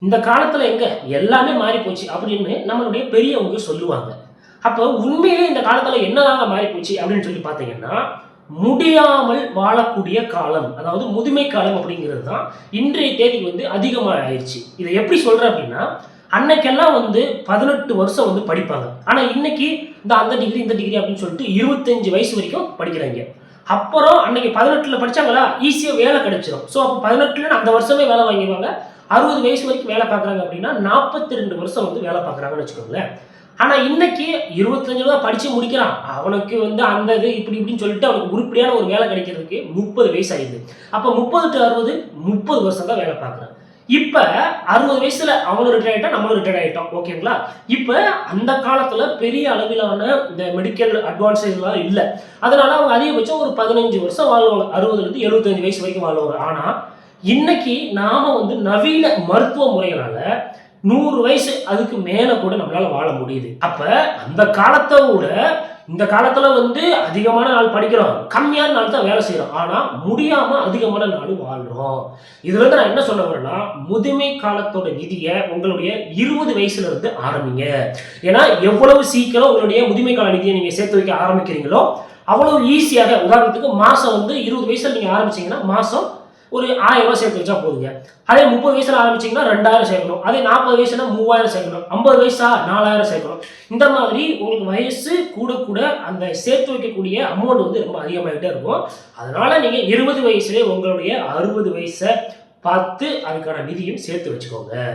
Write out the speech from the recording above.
இந்த காலத்துல எங்க எல்லாமே மாறி போச்சு அப்படின்னு நம்மளுடைய பெரியவங்க சொல்லுவாங்க. அப்ப உண்மையிலே இந்த காலத்துல என்னதாங்க மாறி போச்சு அப்படின்னு சொல்லி பார்த்தீங்கன்னா, முடியாமல் வாழக்கூடிய காலம். அதாவது முதுமை காலம் அப்படிங்கிறது தான் இன்றைய தேதிக்கு அதிகமா ஆயிருச்சு. இத எப்படி சொல்றேன் அப்படின்னா, அன்னைக்கெல்லாம் 18 வருஷம் படிப்பாங்க. ஆனா இன்னைக்கு அந்த டிகிரி, இந்த டிகிரி அப்படின்னு சொல்லிட்டு 25 வயசு வரைக்கும் படிக்கிறாய்ங்க. அப்புறம் அன்னைக்கு 18ல படிச்சாங்களா, ஈஸியா வேலை கிடைச்சிரும். ஸோ அப்ப 18ல அந்த வருஷமே வேலை வாங்கிருவாங்க. 60 வயசு வரைக்கும் வேலை பார்க்குறாங்க அப்படின்னா 42 வருஷம் வேலை பார்க்குறாங்கன்னு வச்சுக்கோங்களேன். ஆனா இன்னைக்கு 25 தான் படிச்சு முடிக்கிறான். அவனுக்கு அந்த இது இப்படி இப்படின்னு சொல்லிட்டு அவனுக்கு உருப்படியான ஒரு வேலை கிடைக்கிறதுக்கு 30 வயசு ஆயிடுது. அப்ப 30 டூ 60 30 வருஷம் தான் வேலை பார்க்குறான். இப்ப 60 வயசுல அவனும் ரிட்டயர் ஆயிட்டான், நம்மளும் ரிட்டயர் ஆயிட்டோம். ஓகேங்களா? இப்ப அந்த காலத்துல பெரிய அளவிலான இந்த மெடிக்கல் அட்வான்ஸ் இதெல்லாம் இல்ல. அதனால அவங்க அதிகபட்சம் ஒரு 15 வருஷம் வாழ்வாங்க. 60ல இருந்து 75 வயசு வரைக்கும் வாழ்வாங்க. ஆனா இன்னைக்கு நாம நவீன மருத்துவ முறைகளால 100 வயசு அதுக்கு மேல கூட நம்மளால வாழ முடியுது. அப்ப அந்த காலத்தை விட இந்த காலத்துல அதிகமான நாள் படிக்கிறோம், கம்மியான நாள் தான் வேலை செய்யறோம். ஆனா முடியாம அதிகமான நாள் வாழ்றோம். இதுல இருந்து நான் என்ன சொல்ல வரேன்னா, முதுமை காலத்தோட விதியை உங்களுடைய 20 வயசுல இருந்து ஆரம்பிங்க. ஏன்னா எவ்வளவு சீக்கிரம் உங்களுடைய முதுமை கால நிதியை நீங்க சேர்த்து வைக்க ஆரம்பிக்கிறீங்களோ அவ்வளவு ஈஸியாக, உதாரணத்துக்கு மாசம் 20 வயசுல நீங்க ஆரம்பிச்சீங்கன்னா மாசம் ஒரு 1000 ரூபாய் சேர்த்து வச்சா போதுங்க. அதே 30 வயசுல ஆரம்பிச்சீங்கன்னா 2000 சேர்க்கணும். அதே 40 வயசுனா 3000 சேர்க்கணும். 50 வயசா 4000 சேர்க்கணும். இந்த மாதிரி உங்களுக்கு வயசு கூட கூட அந்த சேர்த்து வைக்கக்கூடிய அமௌண்ட் ரொம்ப அதிகமாகிட்டே இருக்கும். அதனால நீங்க 20 வயசுலேயே உங்களுடைய 60 வயசை பார்த்து அதுக்கான நிதியும் சேர்த்து வச்சுக்கோங்க.